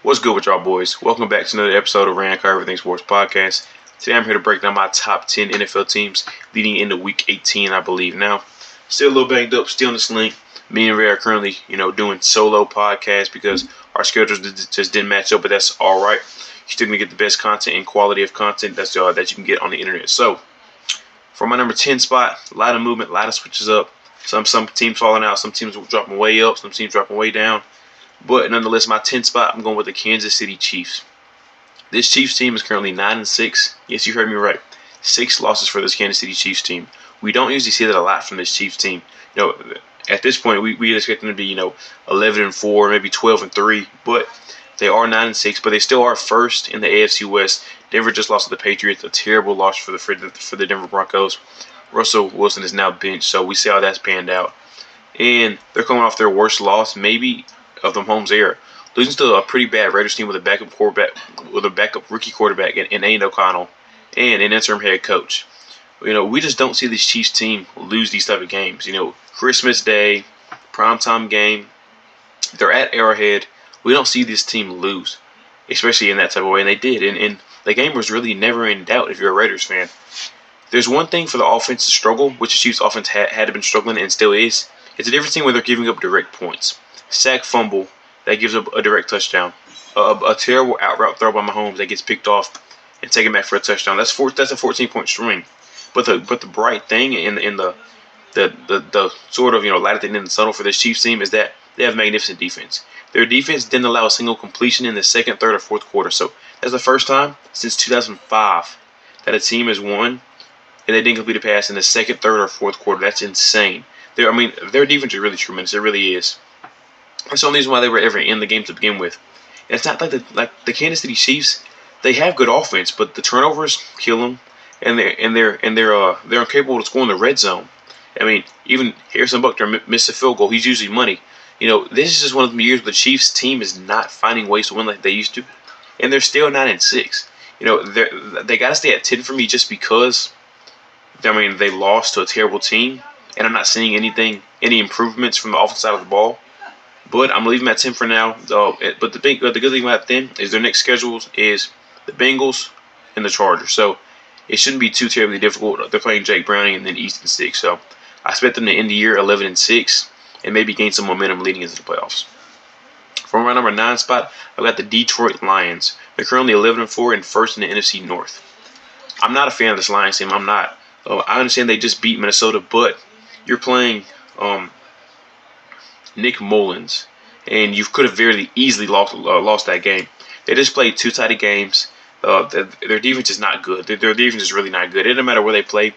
What's good with y'all boys? Welcome back to another episode of Rank Everything Sports Podcast. Today I'm here to break down my top 10 NFL teams leading into Week 18, I believe. Now, still a little banged up, still in the sling. Me and Ray are currently, doing solo podcasts because our schedules just didn't match up, but that's all right. You're still gonna get the best content and quality of content that you can get on the internet. So, for my number 10 spot, a lot of movement, a lot of switches up. Some teams falling out, some teams dropping way up, some teams dropping way down. But nonetheless, my 10th spot, I'm going with the Kansas City Chiefs. This Chiefs team is currently 9-6. Yes, you heard me right. 6 losses for this Kansas City Chiefs team. We don't usually see that a lot from this Chiefs team. At this point, we expect them to be 11-4, maybe 12-3. But they are 9-6. But they still are first in the AFC West. Denver just lost to the Patriots, a terrible loss for the Denver Broncos. Russell Wilson is now benched, so we see how that's panned out. And they're coming off their worst loss, maybe of the Mahomes era, losing to a pretty bad Raiders team with a backup rookie quarterback in Aiden O'Connell and an interim head coach. We just don't see this Chiefs team lose these type of games. Christmas Day, primetime game, they're at Arrowhead. We don't see this team lose, especially in that type of way, and they did. And the game was really never in doubt if you're a Raiders fan. There's one thing for the offense to struggle, which the Chiefs offense had been struggling and still is. It's a different thing when they're giving up direct points. Sack fumble that gives up a direct touchdown. A terrible out route throw by Mahomes that gets picked off and taken back for a touchdown. That's a 14-point swing. But the bright thing in the sort of light at the end of the tunnel for this Chiefs team is that they have magnificent defense. Their defense didn't allow a single completion in the second, third, or fourth quarter. So that's the first time since 2005 that a team has won and they didn't complete a pass in the second, third, or fourth quarter. That's insane. Their defense is really tremendous. It really is. That's the only reason why they were ever in the game to begin with. And it's not like the Kansas City Chiefs. They have good offense, but the turnovers kill them, and they're incapable of scoring the red zone. Even Harrison Butker missed a field goal. He's usually money. This is just one of the years where the Chiefs team is not finding ways to win like they used to, and they're still 9-6. They got to stay at 10 for me just because. They lost to a terrible team, and I'm not seeing any improvements from the offensive side of the ball. But I'm leaving at 10 for now. But the good thing about them is their next schedule is the Bengals and the Chargers. So it shouldn't be too terribly difficult. They're playing Jake Browning and then Easton Stick. So I expect them to end the year 11-6 and maybe gain some momentum leading into the playoffs. For my number 9 spot, I've got the Detroit Lions. They're currently 11-4 and first in the NFC North. I'm not a fan of this Lions team. I'm not. I understand they just beat Minnesota, but you're playing Nick Mullins, and you could have very easily lost that game. They just played two tight games. Their defense is not good. Their defense is really not good. It doesn't matter where they play,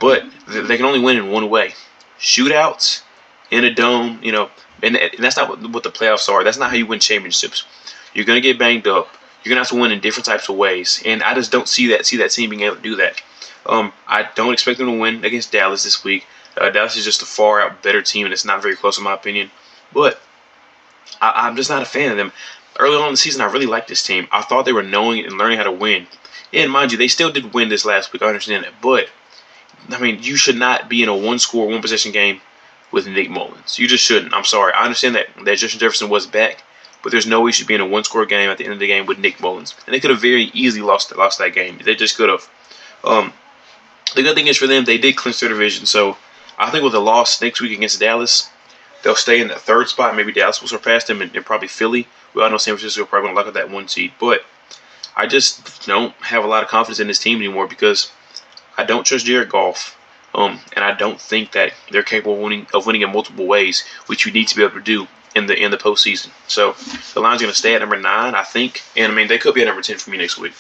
but they can only win in one way: shootouts in a dome. And that's not what the playoffs are. That's not how you win championships. You're gonna get banged up. You're gonna have to win in different types of ways, and I just don't see that team being able to do that. I don't expect them to win against Dallas this week. Dallas is just a far out better team, and it's not very close in my opinion. But I'm just not a fan of them. Early on in the season, I really liked this team. I thought they were knowing and learning how to win. And mind you, they still did win this last week. I understand that. But, you should not be in a one-score, one-possession game with Nick Mullins. You just shouldn't. I'm sorry. I understand that Justin Jefferson was back, but there's no way you should be in a one-score game at the end of the game with Nick Mullins. And they could have very easily lost that game. They just could have. The good thing is for them, they did clinch their division, so I think with a loss next week against Dallas, they'll stay in the third spot. Maybe Dallas will surpass them and probably Philly. We all know San Francisco are probably going to lock up that 1 seed. But I just don't have a lot of confidence in this team anymore because I don't trust Jared Goff. And I don't think that they're capable of winning in multiple ways, which you need to be able to do in the postseason. So the Lions are going to stay at number 9, I think. And, they could be at number 10 for me next week.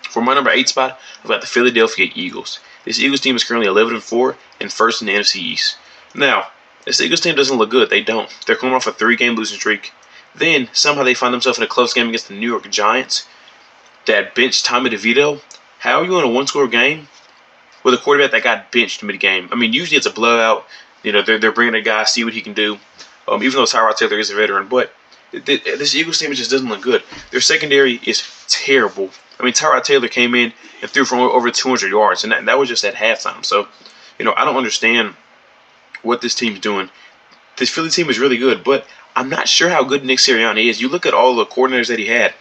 For my number 8 spot, I've got the Philadelphia Eagles. This Eagles team is currently 11-4 and first in the NFC East. Now, this Eagles team doesn't look good. They don't. They're coming off a 3-game losing streak. Then, somehow they find themselves in a close game against the New York Giants that benched Tommy DeVito. How are you in a one-score game with a quarterback that got benched mid-game? Usually it's a blowout. They're bringing a guy, see what he can do, even though Tyrod Taylor is a veteran. But this Eagles team just doesn't look good. Their secondary is terrible. Tyrod Taylor came in and threw for over 200 yards, and that was just at halftime. So, I don't understand what this team's doing. This Philly team is really good, but I'm not sure how good Nick Sirianni is. You look at all the coordinators that he had.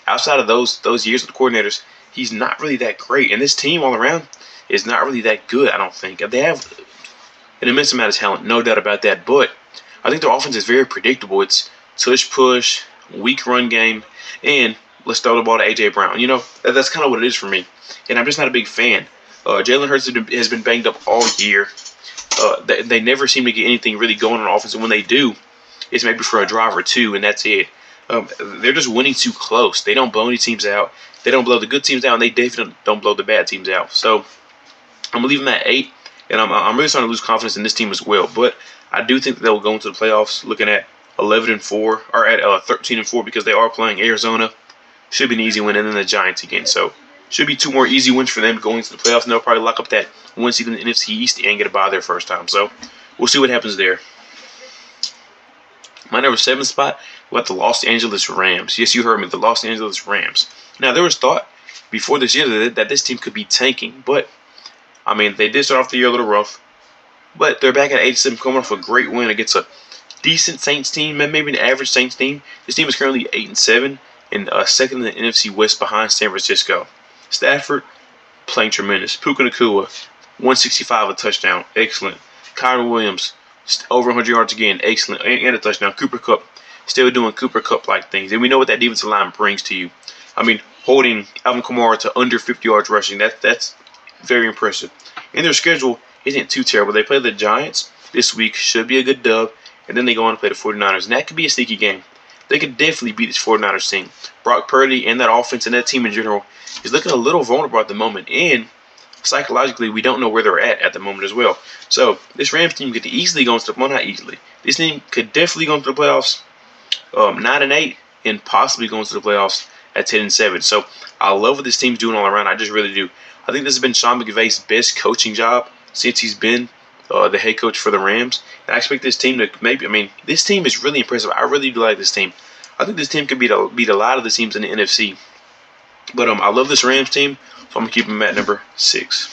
Outside of those years with coordinators, he's not really that great. And this team all around is not really that good, I don't think. They have an immense amount of talent, no doubt about that. But I think their offense is very predictable. It's tush push, weak run game, and let's throw the ball to A.J. Brown. That's kind of what it is for me. And I'm just not a big fan. Jalen Hurts has been banged up all year. They never seem to get anything really going on offense. And when they do, it's maybe for a drive or two, and that's it. They're just winning too close. They don't blow any teams out. They don't blow the good teams out, and they definitely don't blow the bad teams out. So I'm going to leave them at 8, and I'm really starting to lose confidence in this team as well. But I do think that they'll go into the playoffs looking at 11-4, or at 13-4, because they are playing Arizona. Should be an easy win, and then the Giants again. So should be 2 more easy wins for them going into the playoffs, and they'll probably lock up that 1 seed in the NFC East and get a bye their first time. So we'll see what happens there. My number 7 spot, we got the Los Angeles Rams. Yes, you heard me, the Los Angeles Rams. Now, there was thought before this year that this team could be tanking, but, I mean, they did start off the year a little rough, but they're back at 8-7, coming off a great win against a decent Saints team, maybe an average Saints team. This team is currently 8-7 and second in the NFC West behind San Francisco. Stafford playing tremendous. Puka Nacua, 165, a touchdown, excellent. Kyron Williams, over 100 yards again, excellent, and a touchdown. Cooper Kupp, still doing Cooper Kupp-like things, and we know what that defensive line brings to you. I mean, holding Alvin Kamara to under 50 yards rushing, that's very impressive. And their schedule isn't too terrible. They play the Giants this week, should be a good dub, and then they go on to play the 49ers, and that could be a sneaky game. They could definitely beat this 49ers team. Brock Purdy and that offense and that team in general is looking a little vulnerable at the moment, and psychologically, we don't know where they're at the moment as well. So this Rams team could easily go into the, well, not easily. This team could definitely go into the playoffs 9-8 and possibly go into the playoffs at 10-7. So I love what this team's doing all around. I just really do. I think this has been Sean McVay's best coaching job since he's been the head coach for the Rams. And I expect this team to this team is really impressive. I really do like this team. I think this team could beat a lot of the teams in the NFC. But I love this Rams team, so I'm going to keep them at number 6.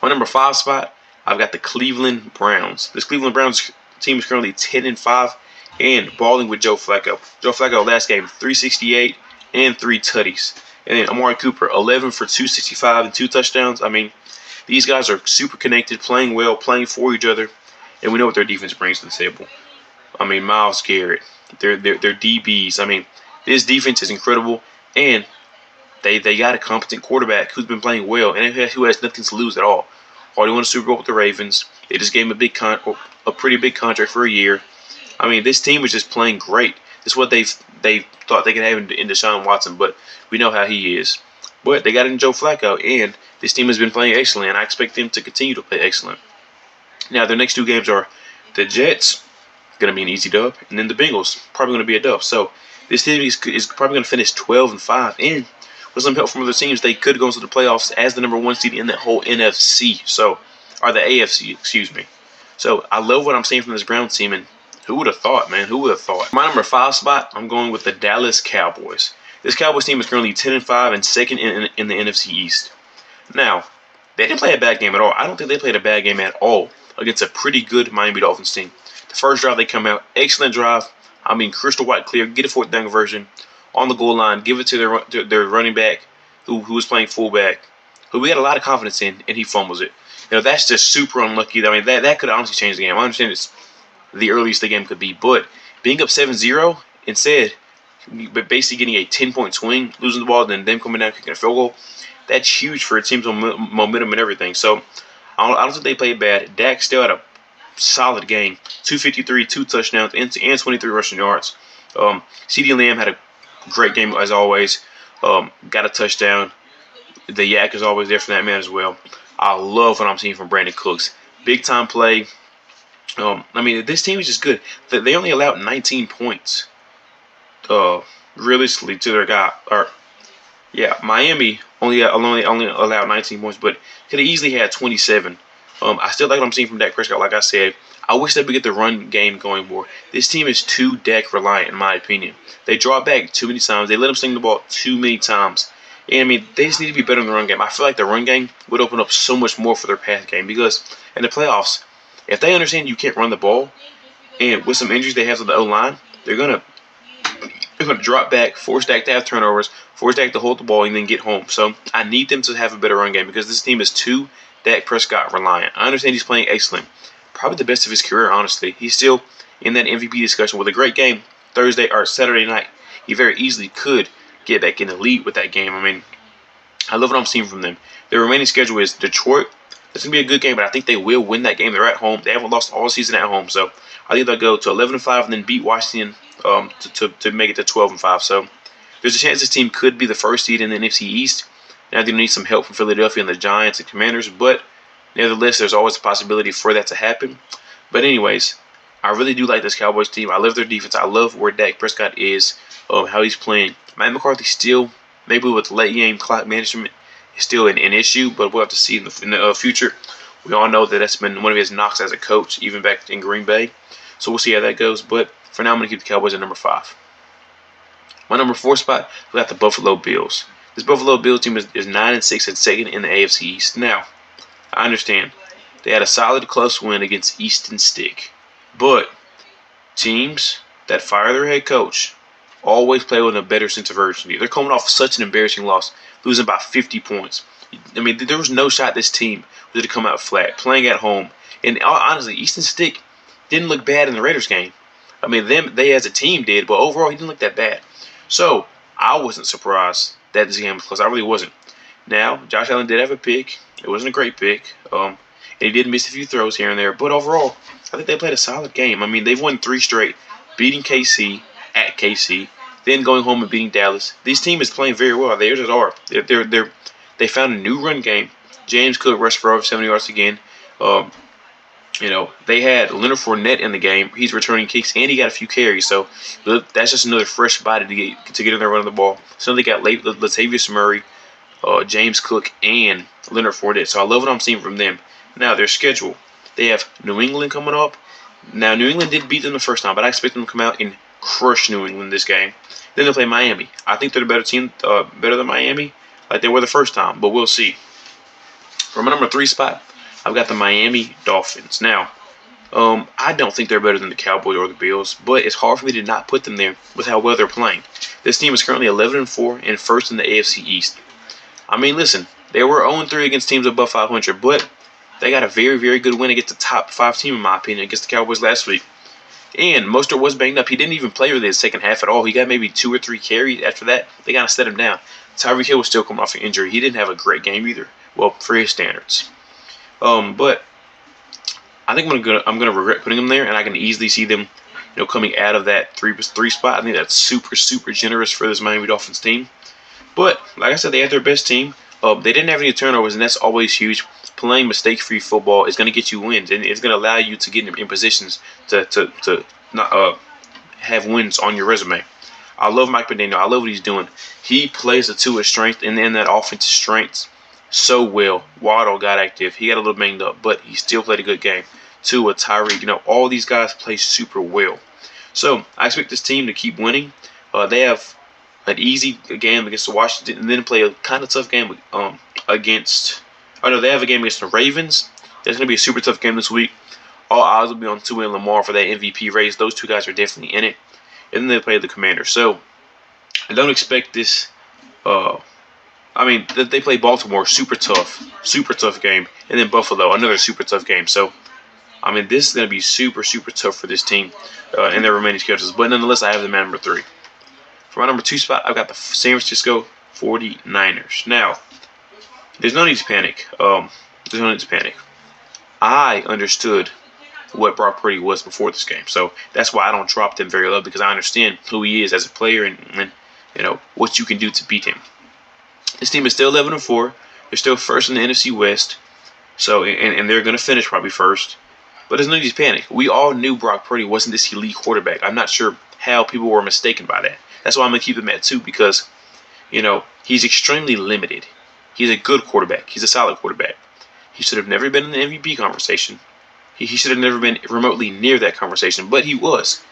On number 5 spot, I've got the Cleveland Browns. This Cleveland Browns team is currently 10-5 and balling with Joe Flacco. Joe Flacco last game, 368 and 3 tutties. And then Amari Cooper, 11 for 265 and 2 touchdowns. I mean, these guys are super connected, playing well, playing for each other, and we know what their defense brings to the table. I mean, Myles Garrett, they're DBs. I mean, this defense is incredible, and they got a competent quarterback who's been playing well and who has nothing to lose at all. Already won a Super Bowl with the Ravens. They just gave him a pretty big contract for a year. I mean, this team is just playing great. This is what they thought they could have in Deshaun Watson, but we know how he is. But they got in Joe Flacco, and this team has been playing excellent, and I expect them to continue to play excellent. Now, their next 2 games are the Jets, going to be an easy dub, and then the Bengals, probably going to be a dub. So this team is probably going to finish 12-5, and with some help from other teams, they could go into the playoffs as the number 1 seed in that whole NFC. So, or the AFC, excuse me. So I love what I'm seeing from this Browns team, and who would have thought, man? Who would have thought? My number 5 spot, I'm going with the Dallas Cowboys. This Cowboys team is currently 10-5 and second in the NFC East. Now, they didn't play a bad game at all. I don't think they played a bad game at all against a pretty good Miami Dolphins team. The first drive they come out, excellent drive. I mean, crystal white clear, get a 4th down conversion on the goal line, give it to their running back who was playing fullback, who we had a lot of confidence in, and he fumbles it. That's just super unlucky. I mean, that could honestly change the game. I understand it's the earliest the game could be, but being up 7-0 instead, but basically getting a 10-point swing, losing the ball, then them coming down kicking a field goal, that's huge for a team's momentum and everything. So I don't think they played bad. Dak still had a solid game, 253, 2 touchdowns, and 23 rushing yards. CeeDee Lamb had a great game as always. Got a touchdown. The yak is always there for that man as well. I love what I'm seeing from Brandon Cooks. Big time play. I mean, this team is just good. They only allowed 19 points. Realistically, to their guy. Miami only allowed 19 points, but could have easily had 27. I still like what I'm seeing from Dak Prescott. Like I said, I wish they would get the run game going more. This team is too Dak reliant, in my opinion. They draw back too many times. They let him sling the ball too many times. And I mean, they just need to be better in the run game. I feel like the run game would open up so much more for their pass game, because in the playoffs, if they understand you can't run the ball, And with some injuries they have to the O-line, they're gonna drop back, force Dak to have turnovers, force Dak to hold the ball, and then get home. So I need them to have a better run game because this team is too Dak Prescott reliant. I understand he's playing excellent, probably the best of his career. Honestly, he's still in that MVP discussion with a great game Thursday or Saturday night. He very easily could get back in the lead with that game. I mean, I love what I'm seeing from them. Their remaining schedule is Detroit. That's going to be a good game, but I think they will win that game. They're at home. They haven't lost all season at home, so I think they'll go to 11-5 and then beat Washington to make it to 12-5. So there's a chance this team could be the first seed in the NFC East. Now they need some help from Philadelphia and the Giants and Commanders, but nevertheless, there's always a possibility for that to happen. But anyways, I really do like this Cowboys team. I love their defense. I love where Dak Prescott is, how he's playing. Matt McCarthy still, maybe with late game clock management, is still an issue, but we'll have to see in the future. We all know that that's been one of his knocks as a coach, even back in Green Bay. So we'll see how that goes. But for now, I'm going to keep the Cowboys at number 5. My number 4 spot, we got the Buffalo Bills. This Buffalo Bills team is 9-6 and second in the AFC East. Now, I understand they had a solid close win against Easton Stick, but teams that fire their head coach always play with a better sense of urgency. They're coming off such an embarrassing loss, losing by 50 points. I mean, there was no shot this team was to come out flat, playing at home. And honestly, Easton Stick didn't look bad in the Raiders game. I mean, they as a team did, but overall, he didn't look that bad. So I wasn't surprised that this game was close. I really wasn't. Now, Josh Allen did have a pick. It wasn't a great pick. And he did miss a few throws here and there. But overall, I think they played a solid game. I mean, they've won 3 straight, beating KC at KC, then going home and beating Dallas. This team is playing very well. They just are. They found a new run game. James Cook rushed for over 70 yards again. They had Leonard Fournette in the game. He's returning kicks and he got a few carries. So that's just another fresh body to get in there running the ball. So they got Latavius Murray, James Cook, and Leonard Fournette. So I love what I'm seeing from them. Now their schedule. They have New England coming up. Now New England did beat them the first time, but I expect them to come out and crush New England this game. Then they'll play Miami. I think they're the better team, better than Miami, like they were the first time. But we'll see. For my number 3 spot, I've got the Miami Dolphins. Now, I don't think they're better than the Cowboys or the Bills, but it's hard for me to not put them there with how well they're playing. This team is currently 11-4 and first in the AFC East. I mean, listen, they were 0-3 against teams above 500, but they got a very, very good win against the top 5 team, in my opinion, against the Cowboys last week. And Mostert was banged up. He didn't even play really the second half at all. He got maybe 2 or 3 carries. After that, they kind of set him down. Tyreek Hill was still coming off an injury. He didn't have a great game either. Well, for his standards. But I think I'm gonna regret putting them there, and I can easily see them, coming out of that 3 spot. I think that's super, super generous for this Miami Dolphins team. But like I said, they had their best team. They didn't have any turnovers, and that's always huge. Playing mistake-free football is going to get you wins, and it's going to allow you to get in positions to not have wins on your resume. I love Mike McDaniel. I love what he's doing. He plays the two of strength and then that offensive strengths so well. Waddle got active. He got a little banged up, but he still played a good game. Tua, Tyreek, all these guys play super well. So I expect this team to keep winning. They have an easy game against the Washington, and then play a kind of tough game against. Oh no, they have a game against the Ravens. That's going to be a super tough game this week. All eyes will be on Tua and Lamar for that MVP race. Those two guys are definitely in it. And then they play the Commanders. So I don't expect this. They play Baltimore, super tough game, and then Buffalo, another super tough game. So this is going to be super, super tough for this team in their remaining schedules. But nonetheless, I have them at number 3. For my number 2 spot, I've got the San Francisco 49ers. Now, there's no need to panic. I understood what Brock Purdy was before this game, so that's why I don't drop them very low, because I understand who he is as a player and what you can do to beat him. This team is still 11-4. They're still first in the NFC West, so and they're going to finish probably first. But there's no need to panic. We all knew Brock Purdy wasn't this elite quarterback. I'm not sure how people were mistaken by that. That's why I'm going to keep him at 2, because he's extremely limited. He's a good quarterback. He's a solid quarterback. He should have never been in the MVP conversation. He should have never been remotely near that conversation, but he was.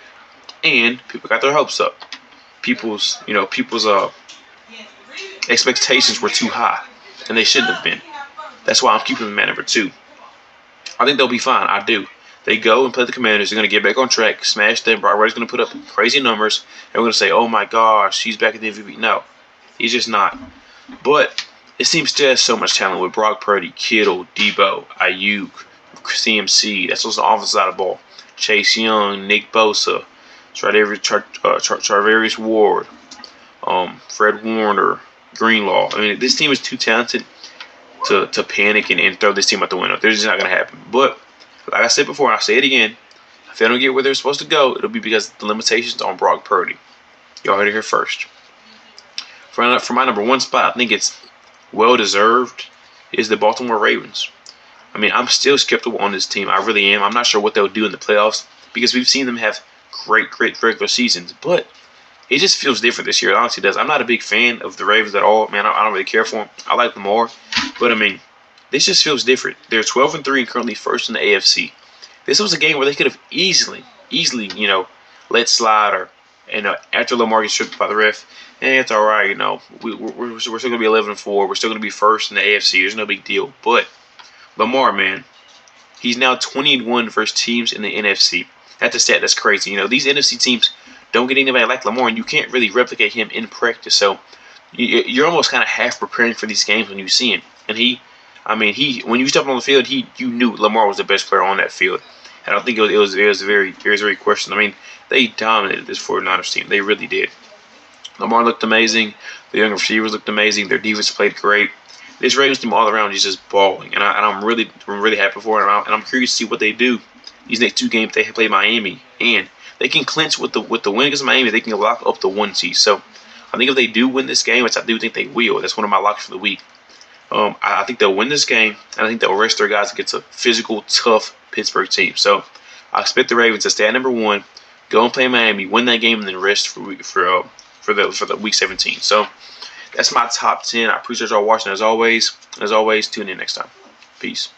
And people got their hopes up. People's expectations were too high, and they shouldn't have been. That's why I'm keeping him at number 2. I think they'll be fine. I do. They go and play the Commanders. They're going to get back on track, smash them. Brock Purdy's going to put up crazy numbers. And we're going to say, oh my gosh, he's back at the MVP. No, he's just not. But it seems to have so much talent with Brock Purdy, Kittle, Debo, Ayuk, CMC. That's what's the offensive side of the ball. Chase Young, Nick Bosa, Charvarius Ward, Fred Warner, Greenlaw. I mean, this team is too talented to panic and throw this team out the window. They're just not going to happen. But like I said before, and I'll say it again, if they don't get where they're supposed to go, it'll be because of the limitations on Brock Purdy. Y'all heard it here first. For my number one spot, I think it's well-deserved, is the Baltimore Ravens. I mean, I'm still skeptical on this team. I really am. I'm not sure what they'll do in the playoffs because we've seen them have great regular seasons. But it just feels different this year. It honestly does. I'm not a big fan of the Ravens at all. Man, I don't really care for them. I like them more. But, I mean, this just feels different. They're 12-3 and currently first in the AFC. This was a game where they could have easily, let slide or, after Lamar gets tripped by the ref, it's all right, we're still going to be 11-4. We're still going to be first in the AFC. There's no big deal. But Lamar, man, he's now 20-1 versus teams in the NFC. That's a stat that's crazy. These NFC teams don't get anybody like Lamar, and you can't really replicate him in practice. So you're almost kind of half preparing for these games when you see him. And when you stepped on the field, you knew Lamar was the best player on that field. And I don't think it was very questioned. I mean, they dominated this 49ers team. They really did. Lamar looked amazing. The young receivers looked amazing. Their defense played great. This Ravens team all around is just balling, and I'm really happy for it. And I'm curious to see what they do these next two games. They play Miami, and they can clinch with the win against Miami. They can lock up the 1 seed. So I think if they do win this game, which I do think they will, that's one of my locks for the week. I think they'll win this game, and I think they'll rest their guys against a physical, tough Pittsburgh team. So I expect the Ravens to stay at number 1, go and play Miami, win that game, and then rest for the week 17. So that's my top 10. I appreciate y'all watching as always. As always, tune in next time. Peace.